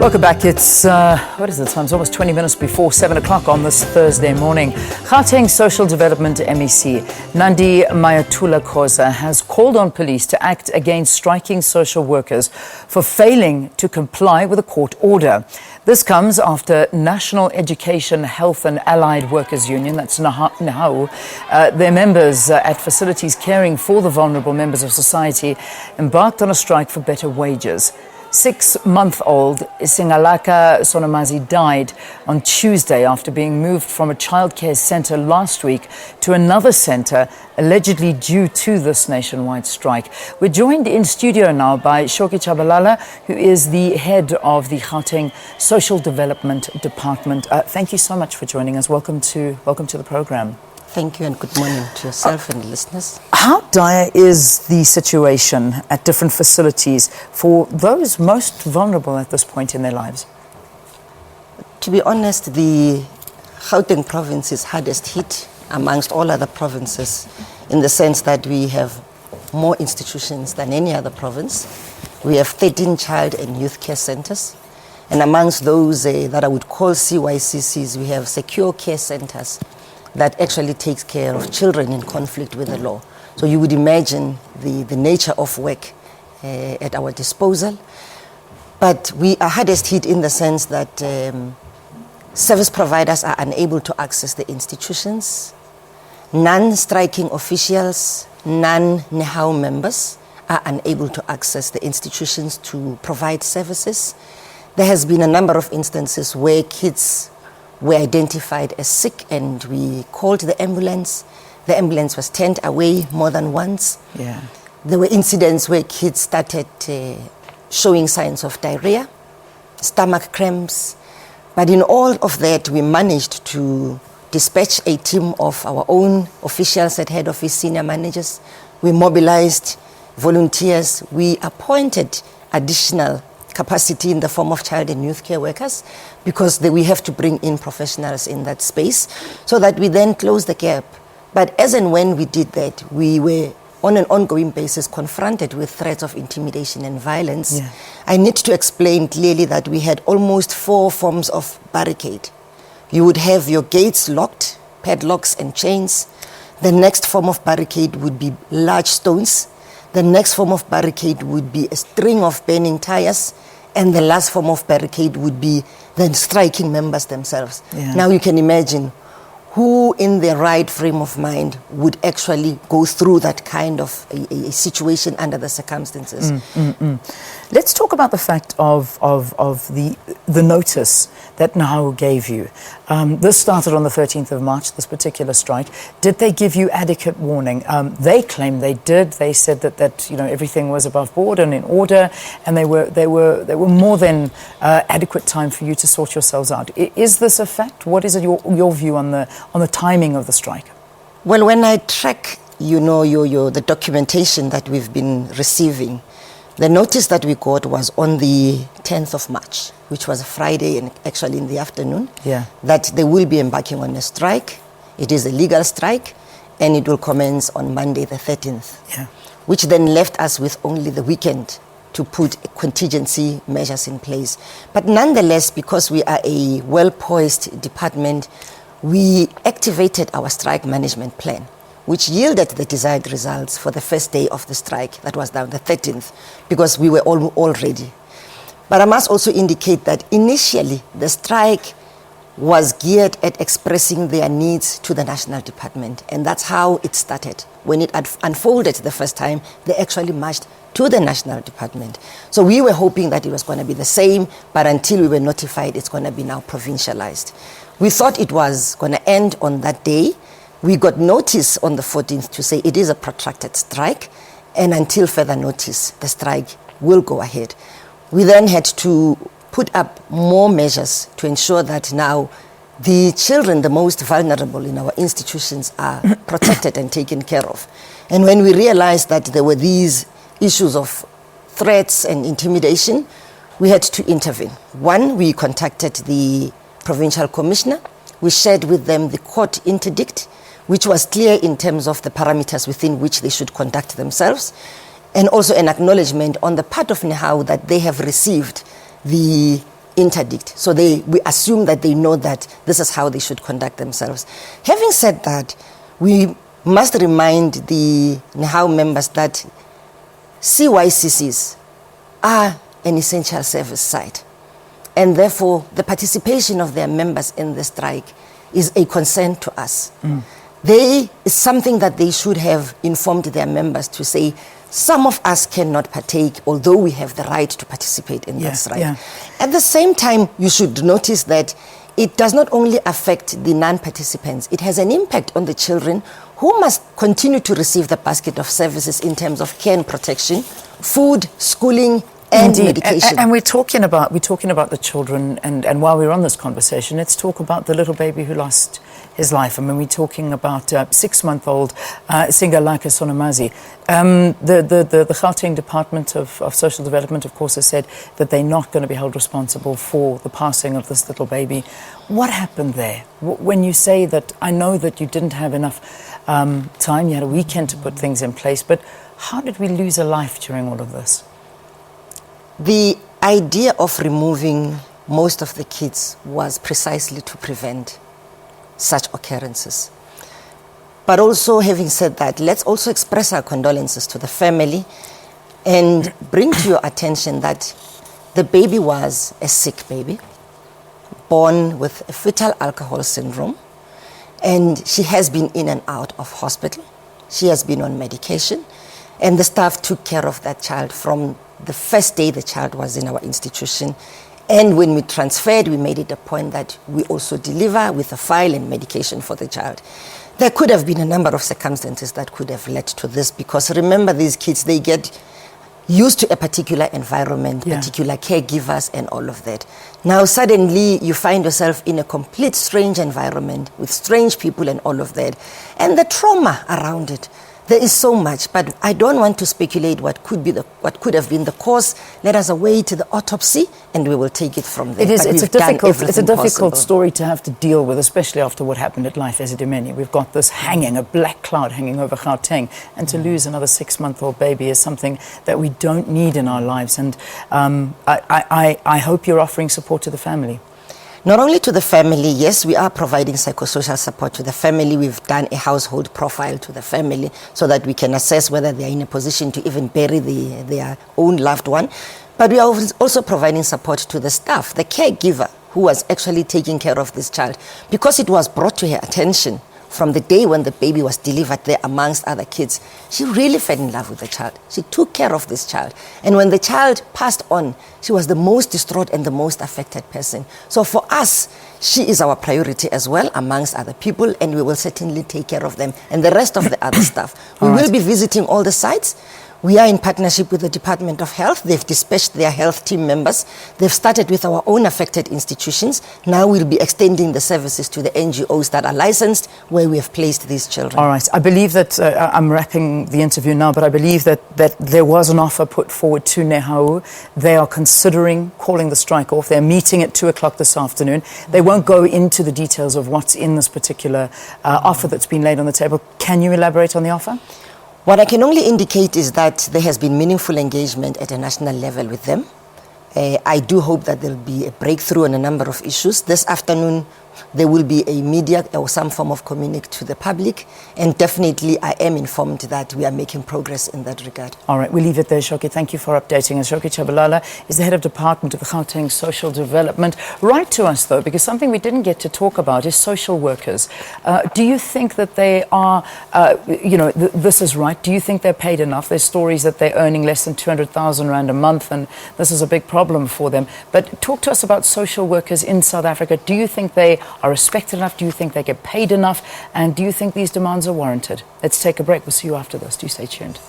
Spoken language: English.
Welcome back. It's, what is the time? It's almost 20 minutes before 7 o'clock on this Thursday morning. Gauteng Social Development MEC, Nandi Mayathula-Khoza, has called on police to act against striking social workers for failing to comply with a court order. This comes after National Education, Health and Allied Workers Union, that's Nehawu, their members at facilities caring for the vulnerable members of society, embarked on a strike for better wages. 6-month-old Singalaka Sonamazi died on Tuesday after being moved from a childcare centre last week to another centre, allegedly due to this nationwide strike. We're joined in studio now by Shoki Chabalala, who is the head of the Gauteng Social Development Department. Thank you so much for joining us. Welcome to the programme. Thank you and good morning to yourself and listeners. How dire is the situation at different facilities for those most vulnerable at this point in their lives? To be honest, the Gauteng province is hardest hit amongst all other provinces in the sense that we have more institutions than any other province. We have 13 child and youth care centers. And amongst those that I would call CYCCs, we have secure care centers that actually takes care of children in conflict with the law. So you would imagine the nature of work at our disposal. But we are hardest hit in the sense that service providers are unable to access the institutions. Non-striking officials, non-Nehawu members are unable to access the institutions to provide services. There has been a number of instances where kids were identified as sick and we called the ambulance. The ambulance was turned away more than once. Yeah. There were incidents where kids started showing signs of diarrhea, stomach cramps. But in all of that, we managed to dispatch a team of our own officials at head office, senior managers. We mobilized volunteers. We appointed additional capacity in the form of child and youth care workers because we have to bring in professionals in that space so that we then close the gap. But as and when we did that, we were on an ongoing basis confronted with threats of intimidation and violence. Yeah. I need to explain clearly that we had almost 4 forms of barricade. You would have your gates locked, padlocks and chains. The next form of barricade would be large stones. The next form of barricade would be a string of burning tires. And the last form of barricade would be then striking members themselves. Yeah. Now you can imagine who in their right frame of mind would actually go through that kind of a situation under the circumstances. Let's talk about the fact of the notice that Nehawu gave you. This started on the 13th of March, this particular strike. Did they give you adequate warning? They claim they did. They said that everything was above board and in order, and they were more than adequate time for you to sort yourselves out. Is this a fact? What is your view on the timing of the strike? Well, when I track, the documentation that we've been receiving, the notice that we got was on the 10th of March, which was a Friday and actually in the afternoon, that they will be embarking on a strike. It is a legal strike and it will commence on Monday the 13th, which then left us with only the weekend to put contingency measures in place. But nonetheless, because we are a well-poised department, we activated our strike management plan, which yielded the desired results for the first day of the strike, that was now the 13th, because we were all ready. But I must also indicate that initially the strike was geared at expressing their needs to the National Department, and that's how it started. When it unfolded the first time, they actually marched to the National Department. So we were hoping that it was going to be the same, but until we were notified, it's going to be now provincialized. We thought it was going to end on that day. We got notice on the 14th to say it is a protracted strike, and until further notice, the strike will go ahead. We then had to put up more measures to ensure that now the children, the most vulnerable in our institutions, are protected and taken care of. And when we realized that there were these issues of threats and intimidation, we had to intervene. One, we contacted the provincial commissioner. We shared with them the court interdict, which was clear in terms of the parameters within which they should conduct themselves. and also an acknowledgement on the part of Nehawu that they have received the interdict. So we assume that they know that this is how they should conduct themselves. Having said that, we must remind the Nehawu members that CYCCs are an essential service site, and therefore the participation of their members in the strike is a concern to us. It's something that they should have informed their members to say, some of us cannot partake, although we have the right to participate in that strike. At the same time, you should notice that it does not only affect the non-participants, it has an impact on the children who must continue to receive the basket of services in terms of care and protection, food, schooling, and medication. And we're talking about the children, and while we're on this conversation, let's talk about the little baby who lost his life. I mean, we're talking about 6-month-old Singalaka Sonamazi. The Gauteng Department of Social Development, of course, has said that they're not going to be held responsible for the passing of this little baby. What happened there? When you say that, I know that you didn't have enough time, you had a weekend to put things in place, but how did we lose a life during all of this? The idea of removing most of the kids was precisely to prevent such occurrences. But also, having said that, let's also express our condolences to the family and bring to your attention that the baby was a sick baby, born with a fetal alcohol syndrome, and she has been in and out of hospital. She has been on medication, and the staff took care of that child from the first day the child was in our institution. And when we transferred, we made it a point that we also deliver with a file and medication for the child. There could have been a number of circumstances that could have led to this, because remember, these kids, they get used to a particular environment, particular caregivers and all of that. Now suddenly you find yourself in a complete strange environment with strange people and all of that. And the trauma around it. There is so much, but I don't want to speculate what could have been the cause. Let us await the autopsy, and we will take it from there. It's a difficult story to have to deal with, especially after what happened at Life Esidimeni. We've got this a black cloud hanging over Gauteng, and to lose another 6-month-old baby is something that we don't need in our lives. And I hope you're offering support to the family. Not only to the family, yes, we are providing psychosocial support to the family. We've done a household profile to the family so that we can assess whether they are in a position to even bury their own loved one. But we are also providing support to the staff, the caregiver who was actually taking care of this child, because it was brought to her attention from the day when the baby was delivered there amongst other kids. She really fell in love with the child. She took care of this child. And when the child passed on, she was the most distraught and the most affected person. So for us, she is our priority as well amongst other people, and we will certainly take care of them and the rest of the other stuff. We will be visiting all the sites. We are in partnership with the Department of Health. They've dispatched their health team members. They've started with our own affected institutions. Now we'll be extending the services to the NGOs that are licensed, where we have placed these children. All right. I believe that, I'm wrapping the interview now, but I believe that there was an offer put forward to Nehawu. They are considering calling the strike off. They're meeting at 2 o'clock this afternoon. They won't go into the details of what's in this particular offer that's been laid on the table. Can you elaborate on the offer? What I can only indicate is that there has been meaningful engagement at a national level with them. I do hope that there will be a breakthrough on a number of issues. This afternoon, there will be a media or some form of communique to the public, and definitely I am informed that we are making progress in that regard. All right, we'll leave it there, Shoki. Thank you for updating us. Shoki Chabalala is the head of department of the Gauteng Social Development. Write to us, though, because something we didn't get to talk about is social workers. Do you think that they are, this is right? Do you think they're paid enough? There's stories that they're earning less than 200,000 Rand a month, and this is a big problem for them. But talk to us about social workers in South Africa. Do you think they are respected enough? Do you think they get paid enough? And do you think these demands are warranted? Let's take a break. We'll see you after this. Do stay tuned.